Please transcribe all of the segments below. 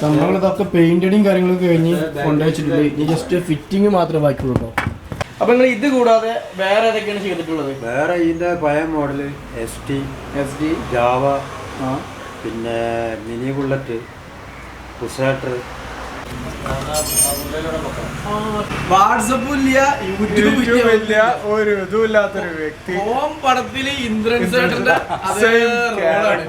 സംഭവങ്ങൾ ഇതൊക്കെ പെയിന്റിങ് കാര്യങ്ങളൊക്കെ കഴിഞ്ഞ് കൊണ്ടുവച്ചിട്ടുണ്ട്. ഇനി ജസ്റ്റ് ഫിറ്റിംഗ് മാത്രമേ ബാക്കിയുള്ളൂ കേട്ടോ. അപ്പൊ നിങ്ങൾ ഇത് കൂടാതെ വേറെ ഏതൊക്കെയാണ് ചെയ്തിട്ടുള്ളത്? വേറെ ഇതിന്റെ പഴയ മോഡല് എസ് ഡി ജാവ, പിന്നെ മിനി ബുള്ളറ്റ്, പുഷാട്ടർ. വാട്സപ്പും ഇല്ല, യൂട്യൂബും ഇല്ല, ഒരു ഇതുമില്ലാത്തൊരു വ്യക്തി. ഓം പടത്തില് ഇന്ദ്രൻസേട്ടന്റെ അതേ റോളാണ്.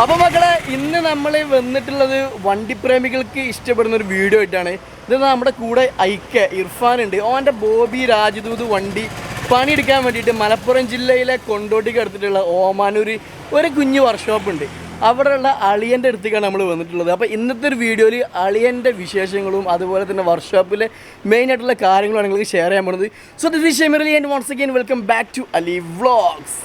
അപ്പൊ മക്കളെ, ഇന്ന് നമ്മൾ വന്നിട്ടുള്ളത് വണ്ടിപ്രേമികൾക്ക് ഇഷ്ടപ്പെടുന്ന ഒരു വീഡിയോ ആയിട്ടാണ്. ഇത് നമ്മുടെ കൂടെ ഇർഫാൻ ഉണ്ട്. ഓൻ്റെ ബോബി രാജ്ദൂത് വണ്ടി പണിയെടുക്കാൻ വേണ്ടിയിട്ട് മലപ്പുറം ജില്ലയിലെ കൊണ്ടോട്ടിക്ക് അടുത്തിട്ടുള്ള ഓമാനൂർ ഒരു കുഞ്ഞു വർക്ക്ഷോപ്പ് ഉണ്ട്. അവിടെയുള്ള അളിയൻ്റെ അടുത്തേക്കാണ് നമ്മൾ വന്നിട്ടുള്ളത്. അപ്പോൾ ഇന്നത്തെ ഒരു വീഡിയോയിൽ അളിയൻ്റെ വിശേഷങ്ങളും അതുപോലെ തന്നെ വർക്ക്ഷോപ്പിലെ മെയിനായിട്ടുള്ള കാര്യങ്ങളാണ് നിങ്ങൾക്ക് ഷെയർ ചെയ്യാൻ പോകുന്നത്. So this is Shemirali and once again welcome back to Ali vlogs.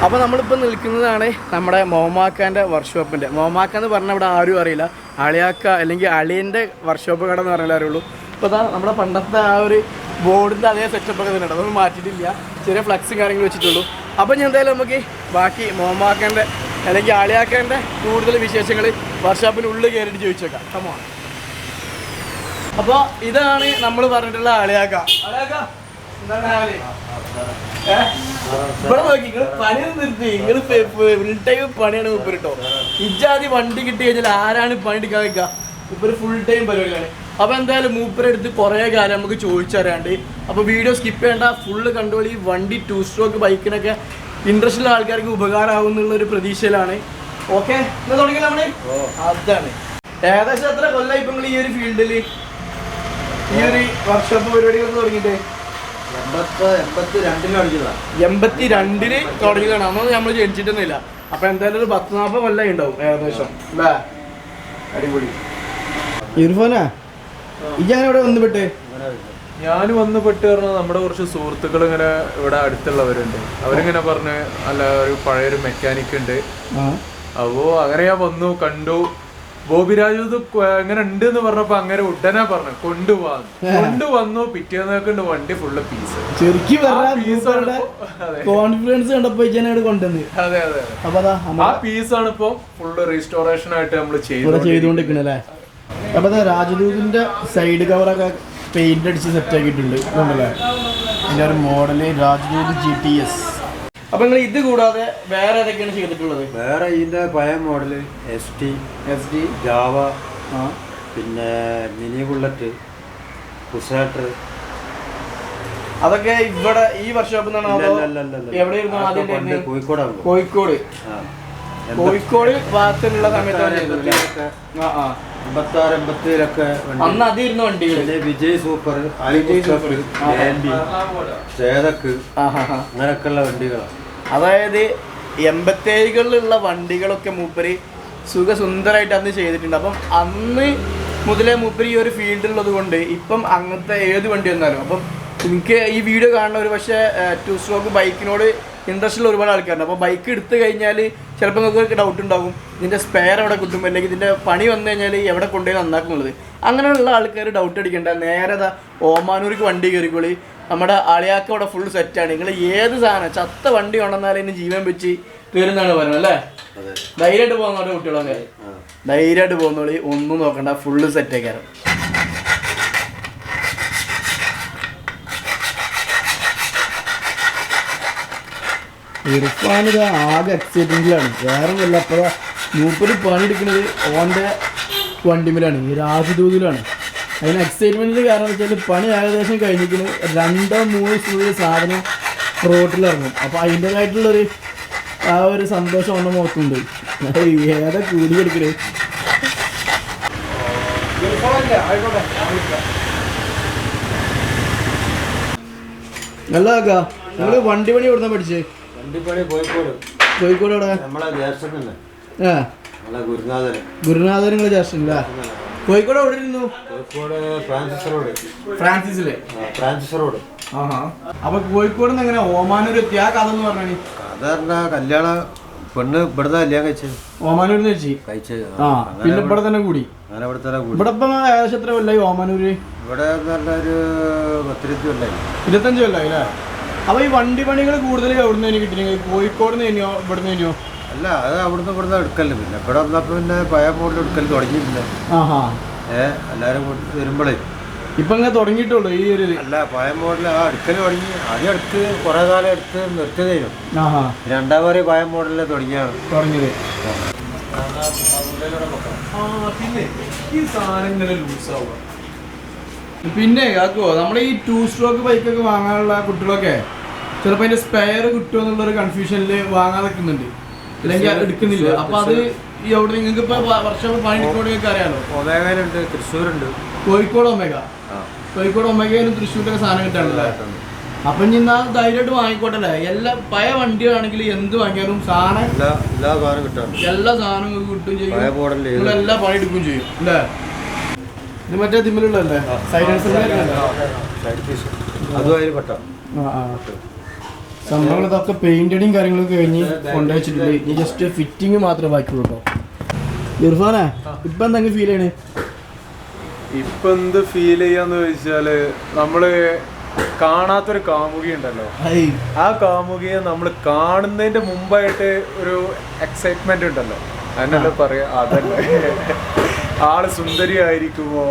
അപ്പോൾ നമ്മളിപ്പോൾ നിൽക്കുന്നതാണ് നമ്മുടെ മോമാക്കാൻ്റെ വർക്ക്ഷോപ്പിൻ്റെ. മോമാക്ക എന്ന് പറഞ്ഞാൽ ഇവിടെ ആരും അറിയില്ല. അളിയാക്ക അല്ലെങ്കിൽ അളിയൻ്റെ വർക്ക്ഷോപ്പ് കട എന്ന് പറഞ്ഞാൽ അറിയുള്ളൂ. ഇപ്പോൾ ഇതാ നമ്മുടെ പണ്ടത്തെ ആ ഒരു ബോർഡിൻ്റെ അതേ സെറ്റപ്പൊക്കെ തന്നെ ഉണ്ട്. അതൊന്നും മാറ്റിയിട്ടില്ല, ചെറിയ ഫ്ലക്സും കാര്യങ്ങളും വെച്ചിട്ടുള്ളൂ. അപ്പോൾ ഞാൻ എന്തായാലും നമുക്ക് ബാക്കി മോമാക്കാൻ്റെ അല്ലെങ്കിൽ അളിയാക്കാൻ്റെ കൂടുതൽ വിശേഷങ്ങൾ വർക്ക്ഷോപ്പിനുള്ളിൽ കയറിയിട്ട് ചോദിച്ചേക്കാം. കമോൺ. അപ്പോൾ ഇതാണ് നമ്മൾ പറഞ്ഞിട്ടുള്ള അളിയാക്ക. അളിയാക്ക എന്താണ് രാവിലെ ഇവിടെ നോക്കി നിങ്ങൾ പണിയൊന്നും നിർത്തി. നിങ്ങൾ ഫുൾ ടൈം പണിയാണ് മൂപ്പര് കേട്ടോ. ഇജാതി വണ്ടി കിട്ടി കഴിഞ്ഞാൽ ആരാണ് പണി എടുക്കാൻ വെക്കുക? മൂപ്പര് ഫുൾ ടൈം പരിപാടിയാണ്. അപ്പോൾ എന്തായാലും മൂപ്പരെ അടുത്ത് കുറേ കാര്യം നമുക്ക് ചോദിച്ചറിയാണ്ട്. അപ്പോൾ വീഡിയോ സ്കിപ്പ് ചെയ്യേണ്ട, ഫുള്ള് കണ്ടുപോയി. ഈ വണ്ടി 2 സ്ട്രോക്ക് ബൈക്കിനൊക്കെ ഇൻട്രസ്റ്റ് ഉള്ള ആൾക്കാർക്ക് ഉപകാരമാകും എന്നുള്ളൊരു പ്രതീക്ഷയിലാണ്. ഓക്കെ, ഇന്ന് തുടങ്ങിയില്ല നമ്മള്. അതാണ് ഏകദേശം എത്ര കൊല്ലം ഇപ്പം നിങ്ങൾ ഈ ഒരു ഫീൽഡിൽ ഈ ഒരു വർക്ക്ഷോപ്പ് പരിപാടികളൊക്കെ തുടങ്ങിയിട്ട്? 82 തുടങ്ങിയതാണ്. അന്നൊന്നും നമ്മൾ ജനിച്ചിട്ടൊന്നുമില്ല. അപ്പൊ എന്തായാലും ഒരു 10-40 കൊല്ലം ഉണ്ടാവും ഏകദേശം അല്ലേ? അടിപൊളി. ഇർഫാനാ, ഞാനിവിടെ വന്നുപെട്ട് ഞാൻ വന്നുപെട്ട് പറഞ്ഞാൽ നമ്മുടെ കുറച്ച് സുഹൃത്തുക്കൾ ഇങ്ങനെ ഇവിടെ അടുത്തുള്ളവരുണ്ട്. അവരിങ്ങനെ പറഞ്ഞ് അല്ല ഒരു പഴയൊരു മെക്കാനിക് ഉണ്ട്. അപ്പോ അങ്ങനെ ഞാൻ വന്നു കണ്ടു. ബോബി രാജൂത് എങ്ങനെ ഉണ്ട് എന്ന് പറഞ്ഞപ്പോ അങ്ങനെ ഉടനെ പറഞ്ഞു കൊണ്ടുവന്നു. പിറ്റേന്ന് വണ്ടി ഫുള്ള് പീസ്. കോൺഫിഡൻസ് കണ്ടപ്പോ കൊണ്ടുവന്നു. അതെ അതെ, ആ പീസാണ് ഇപ്പൊ ഫുള്ള് റീസ്റ്റോറേഷൻ ആയിട്ട് നമ്മൾ ചെയ്തുകൊണ്ടിരിക്കണല്ലേ. അപ്പൊ രാജദൂതിന്റെ സൈഡ് കവറൊക്കെ പെയിന്റ് അടിച്ച് സെറ്റ് ആക്കിയിട്ടുണ്ട്. ഇതിന്റെ ഒരു മോഡല് രാജദൂത് GTS. അപ്പൊ നിങ്ങൾ ഇത് കൂടാതെ വേറെ ഏതൊക്കെയാണ് ചെയ്തിട്ടുള്ളത്? വേറെ ഇതിന്റെ പഴയ മോഡല് എസ് ഡി ജാവ, പിന്നെ മിനി ബുള്ളറ്റ്, പുഷാട്ടർ. അതൊക്കെ ഇവിടെ ഈ വർക്ക്ഷോപ്പിൽ എവിടെയായിരുന്നു? കോഴിക്കോട് ഭാഗത്തുള്ള സമയത്താണ്. 86-87 അന്ന് അതിരുന്ന വണ്ടികൾ വിജയ് സൂപ്പർ, ചേതക്ക്, അങ്ങനെയൊക്കെയുള്ള വണ്ടികളാണ്. അതായത് 87കളിലുള്ള വണ്ടികളൊക്കെ മൂപ്പര് സുഖസുന്ദരമായിട്ട് അന്ന് ചെയ്തിട്ടുണ്ട്. അപ്പം അന്ന് മുതലേ മൂപ്പര് ഈ ഒരു ഫീൽഡിലുള്ളത് കൊണ്ട് ഇപ്പം അങ്ങനത്തെ ഏത് വണ്ടി വന്നാലും അപ്പം എനിക്ക് ഈ വീഡിയോ കാണുന്ന ഒരു പക്ഷേ 2 സ്ട്രോക്ക് ബൈക്കിനോട് ഇൻട്രസ്റ്റ് ഉള്ള ഒരുപാട് ആൾക്കാരുണ്ട്. അപ്പോൾ ബൈക്ക് എടുത്തു കഴിഞ്ഞാൽ ചിലപ്പോൾ നിങ്ങൾക്ക് ഡൗട്ട് ഉണ്ടാകും, ഇതിൻ്റെ സ്പെയർ എവിടെ കിട്ടും, അല്ലെങ്കിൽ ഇതിൻ്റെ പണി വന്നു കഴിഞ്ഞാൽ എവിടെ കൊണ്ടുപോയി നന്നാക്കുന്നുള്ളത്. അങ്ങനെയുള്ള ആൾക്കാർ ഡൗട്ട് അടിക്കേണ്ട, നേരെ ഓമാനൂർക്ക് വണ്ടി കയറിക്കോളി. നമ്മുടെ അളിയാക്ക അവിടെ ഫുൾ സെറ്റാണ്. നിങ്ങൾ ഏത് സാധനം ചത്ത വണ്ടി കൊണ്ടുവന്നാലും ഇതിന് ജീവൻ വെച്ച് തീരുന്നതാണ് പറയുന്നത് അല്ലേ? ധൈര്യമായിട്ട് പോകുന്നോട്ടെ കുട്ടികളൊക്കെ, ധൈര്യമായിട്ട് പോകുന്നോളി, ഒന്നും നോക്കണ്ട, ഫുള്ള് സെറ്റാക്കാറ്. ഇർഫാനിത് ആകെ എക്സൈറ്റിംഗിലാണ്, വേറെ ഒന്നുമില്ല. അപ്പോൾ മൂപ്പര് പണിയെടുക്കുന്നത് ഓൻ്റെ വണ്ടിമേലാണ്, ഈ രാജദൂതിലാണ്. അതിന് എക്സൈറ്റ്മെൻറ്റിൽ കാരണം വെച്ചാൽ പണി ഏകദേശം കഴിഞ്ഞിരിക്കുന്നു. 2-3 സ്പീഡിൽ സാധനം റോട്ടിലിറങ്ങും. അപ്പോൾ അതിൻ്റേതായിട്ടുള്ളൊരു ആ ഒരു സന്തോഷം ഒന്നും മുഖത്തുണ്ട്. ഏതാ കൂടി എടുക്കണേ. നല്ല ആക്കാ, നിങ്ങൾ വണ്ടി പണി എവിടുന്നാ പഠിച്ചേ? കോഴിക്കോട് എവിടെ? ഗുരുനാഥൻ നിങ്ങളെ ജ്യേഷ്ഠനല്ലേ? കോഴിക്കോട് എവിടെ ഇരുന്നു? ഫ്രാൻസിസിലെ. അപ്പൊ കോഴിക്കോട് നിന്ന് എങ്ങനെ ഓമാനൂർ എത്തി? ആ കഥ എന്ന് പറഞ്ഞാൽ കഥ കല്യാണം പെണ്ണ് ഇവിടുന്ന് കല്യാണം കഴിച്ചത് ഓമാനൂരിൽ വെച്ച് കഴിച്ചത്. ആ പിന്നെ ഇവിടെ തന്നെ കൂടി. അങ്ങനെ ഇവിടെ തന്നെ കൂടി. ഇവിടെ ഇപ്പം ഏകദേശം എത്ര കൊല്ലായി ഓമാനൂര്? ഇവിടെ നല്ലൊരു 10-20 കൊല്ലായി. 25 കൊല്ലായി അല്ലേ? അപ്പൊ ഈ വണ്ടി പണികൾ കൂടുതൽ എവിടുന്ന് തന്നെ കിട്ടിയെങ്കിൽ കോഴിക്കോട് നിന്ന് തന്നെയോ ഇവിടുന്ന് തന്നെയോ? അല്ല, അത് അവിടുന്ന് ഇവിടുന്ന് എടുക്കല്. പിന്നെ ഇവിടെ വന്നപ്പോ പിന്നെ പഴയ മോഡൽ എടുക്കൽ തുടങ്ങിയിട്ടില്ല. എല്ലാരും വരുമ്പോഴേ ഇപ്പൊ ഇങ്ങനെ തുടങ്ങിയിട്ടുള്ളൂ ഈ ഒരു. അല്ല, പഴയ മോഡൽ എടുക്കൽ തുടങ്ങി. ആദ്യം എടുത്ത് കുറെ കാലം എടുത്ത് നിർത്തിയതായിരുന്നു. രണ്ടാമത് പഴയ മോഡലിൽ തുടങ്ങിയത്. പിന്നെ ആക്കോ നമ്മളെ ഈ 2 സ്ട്രോക്ക് ബൈക്കൊക്കെ വാങ്ങാനുള്ള കുട്ടികളൊക്കെ ചിലപ്പോ അതിന്റെ സ്പെയർ കിട്ടുമോ എന്നുള്ളൊരു കൺഫ്യൂഷനിൽ വാങ്ങാൻ നിൽക്കുന്നുണ്ട്, അല്ലെങ്കിൽ എടുക്കുന്നില്ല. അപ്പൊ അത് ഈ അവിടെ നിങ്ങൾക്ക് ഇപ്പൊ വർഷം പണി എടുക്കണമെങ്കിൽ അറിയാലോ. ഒമേഗയിലുണ്ട്, തൃശ്ശൂരുണ്ട്, കോഴിക്കോട് ഒമേഗയിലും തൃശ്ശൂരിലൊക്കെ സാധനം കിട്ടാണല്ലേ. അപ്പൊ ഇനി ധൈര്യമായിട്ട് വാങ്ങിക്കോട്ടല്ലേ. എല്ലാ പഴയ വണ്ടികളാണെങ്കിൽ എന്ത് വാങ്ങിയാലും സാധനം എല്ലാ സാധനവും കിട്ടും ചെയ്യും, എല്ലാ പണി എടുക്കുകയും ചെയ്യും അല്ലേ. ഇത് മറ്റേ തിമ്മിലുള്ളല്ലേ സംഭവങ്ങൾ. ഇതൊക്കെ പെയിന്റടിയും കാര്യങ്ങളൊക്കെ കഴിഞ്ഞ് കൊണ്ടുവച്ചിട്ടുണ്ട്. ഇനി ജസ്റ്റ് ഫിറ്റിങ് മാത്രമേ ബാക്കിയുള്ളൂ കേട്ടോ. ഇർഫാനെ ഇപ്പൊ എന്തെങ്കിലും ഫീൽ ചെയ്യണേ? ഇപ്പൊ എന്ത് ഫീൽ ചെയ്യാന്ന് ചോദിച്ചാല്, നമ്മള് കാണാത്തൊരു കാമുകി ഉണ്ടല്ലോ, ആ കാമുകിയെ നമ്മൾ കാണുന്നതിന്റെ മുമ്പായിട്ട് ഒരു എക്സൈറ്റ്മെന്റ് ഉണ്ടല്ലോ, അതിനല്ലേ പറയാ. അതല്ലേ ആള് സുന്ദരിയായിരിക്കുമോ,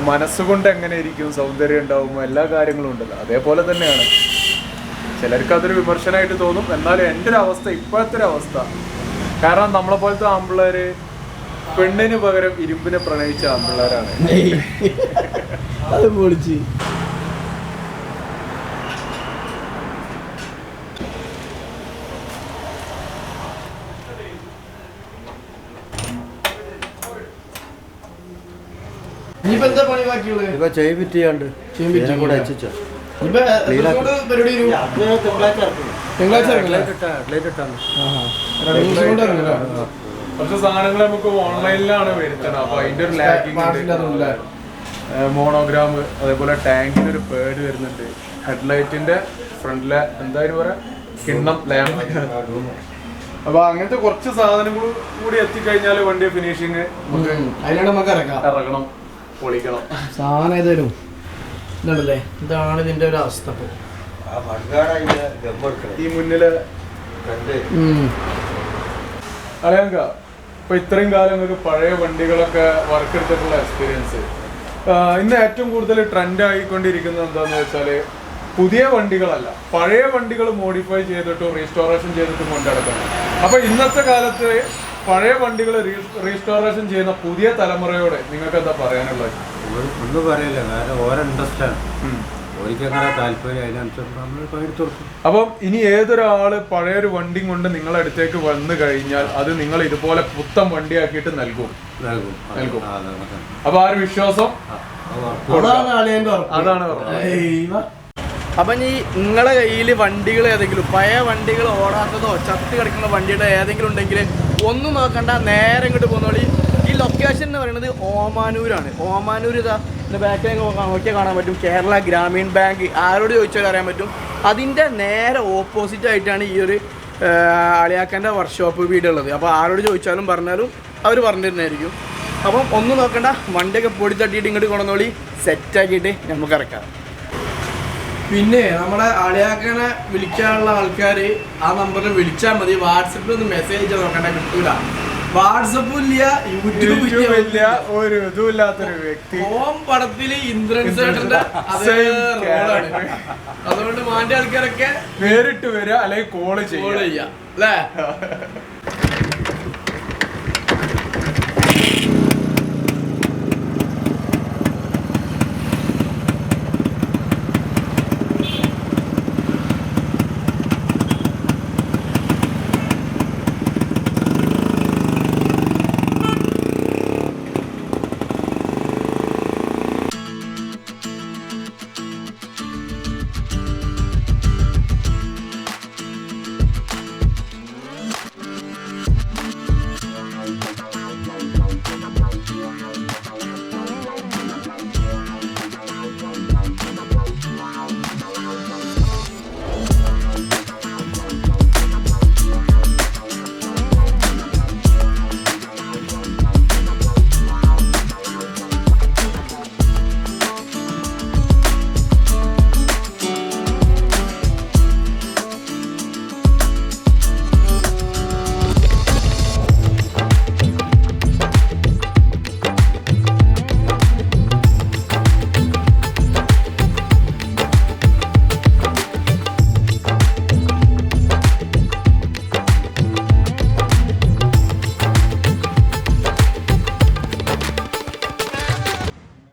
മനസ്സുകൊണ്ട് എങ്ങനെ ഇരിക്കും, സൗന്ദര്യം ഉണ്ടാവുമോ, എല്ലാ കാര്യങ്ങളും ഉണ്ടല്ലോ. അതേപോലെ തന്നെയാണ്. ചിലർക്ക് അതൊരു വിമർശനമായിട്ട് തോന്നും. എന്നാലും എൻ്റെ ഒരു അവസ്ഥ, ഇപ്പോഴത്തെ ഒരു അവസ്ഥ, കാരണം നമ്മളെ പോലത്തെ ആമ്പിള്ളേര് പെണ്ണിന് പകരം ഇരുമ്പിനെ പ്രണയിച്ച ആമ്പിള്ളേരാണ്. അത് പൊളിച്ച്. ഇനിയിപ്പോ എന്താ പണി ബാക്കിയുള്ളത്? ഇപ്പൊ ചെയിൻ ഫിറ്റ് ചെയ്യാണ്ട് കൂടെ വെച്ചോ. കുറച്ച് സാധനങ്ങൾ നമുക്ക് ഓൺലൈനിലാണ് വരുത്തണം. അപ്പൊ അതിന്റെ ഒരു ലാഗിങ്, മോണോഗ്രാം, അതേപോലെ ടാങ്കിന് ഒരു പേഡ് വരുന്നുണ്ട്, ഹെഡ്ലൈറ്റിന്റെ ഫ്രണ്ടിലെ എന്തായാലും പറയാ കിണ്ണം ലാമ്പ്. അപ്പൊ അങ്ങനത്തെ കുറച്ച് സാധനങ്ങൾ കൂടി എത്തിക്കഴിഞ്ഞാൽ വണ്ടി ഫിനിഷിങ് നമുക്ക് ഇറങ്ങണം, പൊളിക്കണം. സാധനം ഏതായാലും ഇതല്ലേ, ഇതാണ് ഇതിന്റെ ഒരു അവസ്ഥ. ഈ മുന്നില് അറിയാങ്ക ഇപ്പൊ ഇത്രയും കാലം നിങ്ങൾക്ക് പഴയ വണ്ടികളൊക്കെ വർക്ക് എടുത്തിട്ടുള്ള എക്സ്പീരിയൻസ്, ഇന്ന് ഏറ്റവും കൂടുതൽ ട്രെൻഡ് ആയിക്കൊണ്ടിരിക്കുന്നത് എന്താന്ന് വെച്ചാല് പുതിയ വണ്ടികളല്ല, പഴയ വണ്ടികൾ മോഡിഫൈ ചെയ്തിട്ടും റീസ്റ്റോറേഷൻ ചെയ്തിട്ടും കൊണ്ടുനടക്കണം. അപ്പൊ ഇന്നത്തെ കാലത്ത് പഴയ വണ്ടികൾ റീസ്റ്റോറേഷൻ ചെയ്യുന്ന പുതിയ തലമുറയോട് നിങ്ങൾക്ക് എന്താ പറയാനുള്ളത്? ഒന്നും പറയില്ല, കാരണം ഓരോ ഇൻട്രസ്റ്റ് ആണ്, ഓരിക്കങ്ങനെ താല്പര്യം, അതിനനുസരിച്ച് നമ്മൾ പണിയെടുത്ത് കൊടുക്കും. അപ്പം ഇനി ഏതൊരാള് പഴയൊരു വണ്ടി കൊണ്ട് നിങ്ങളുടെ അടുത്തേക്ക് വന്നു കഴിഞ്ഞാൽ അത് നിങ്ങൾ ഇതുപോലെ പുത്തൻ വണ്ടിയാക്കിയിട്ട് നൽകും. അപ്പൊ ആ ഒരു വിശ്വാസം അതാണ്. അപ്പം ഈ നിങ്ങളെ കയ്യിൽ വണ്ടികൾ ഏതെങ്കിലും പഴയ വണ്ടികൾ ഓടാത്തതോ ചത്ത് കിടക്കുന്ന വണ്ടിയുടെ ഏതെങ്കിലും ഉണ്ടെങ്കിൽ ഒന്നും നോക്കണ്ട, നേരെ ഇങ്ങോട്ട് പോകുന്നോളി. ഈ ലൊക്കേഷൻ എന്ന് പറയുന്നത് ഓമാനൂരാണ്. ഓമാനൂർ ഇതാ ബാക്കിൽ നോക്കിയാൽ കാണാൻ പറ്റും, കേരള ഗ്രാമീൺ ബാങ്ക്. ആരോട് ചോദിച്ചാൽ അറിയാൻ പറ്റും. അതിൻ്റെ നേരെ ഓപ്പോസിറ്റ് ആയിട്ടാണ് ഈ ഒരു അളിയാക്കൻ്റെ വർക്ക്ഷോപ്പ് വീടുള്ളത്. അപ്പോൾ ആരോട് ചോദിച്ചാലും പറഞ്ഞാലും അവർ പറഞ്ഞു തരുന്നതായിരിക്കും. അപ്പം ഒന്നും നോക്കണ്ട, വണ്ടിയൊക്കെ പൊടി തട്ടിയിട്ട് ഇങ്ങോട്ട് കൊണ്ടുവന്നോളി, സെറ്റാക്കിയിട്ട് നമുക്ക് ഇറക്കാം. പിന്നെ നമ്മുടെ അളിയാക്കനെ വിളിക്കാനുള്ള ആൾക്കാർ ആ നമ്പറിൽ വിളിച്ചാൽ മതി. വാട്സപ്പിൽ ഒന്ന് മെസ്സേജ് നോക്കണ്ട, കിട്ടൂല. വാട്സപ്പും ഇല്ല, യൂട്യൂബ് ഇല്ല, ഒരു ഇതുമില്ലാത്തൊരു വ്യക്തി. ഹോം പടത്തില് ഇന്ദ്രൻസേട്ടന്റെ റോളാണ്. അതുകൊണ്ട് മാന്റെ ആൾക്കാരൊക്കെ നേരിട്ട് വരിക, അല്ലെങ്കിൽ കോള് ചെയ്യാം അല്ലേ?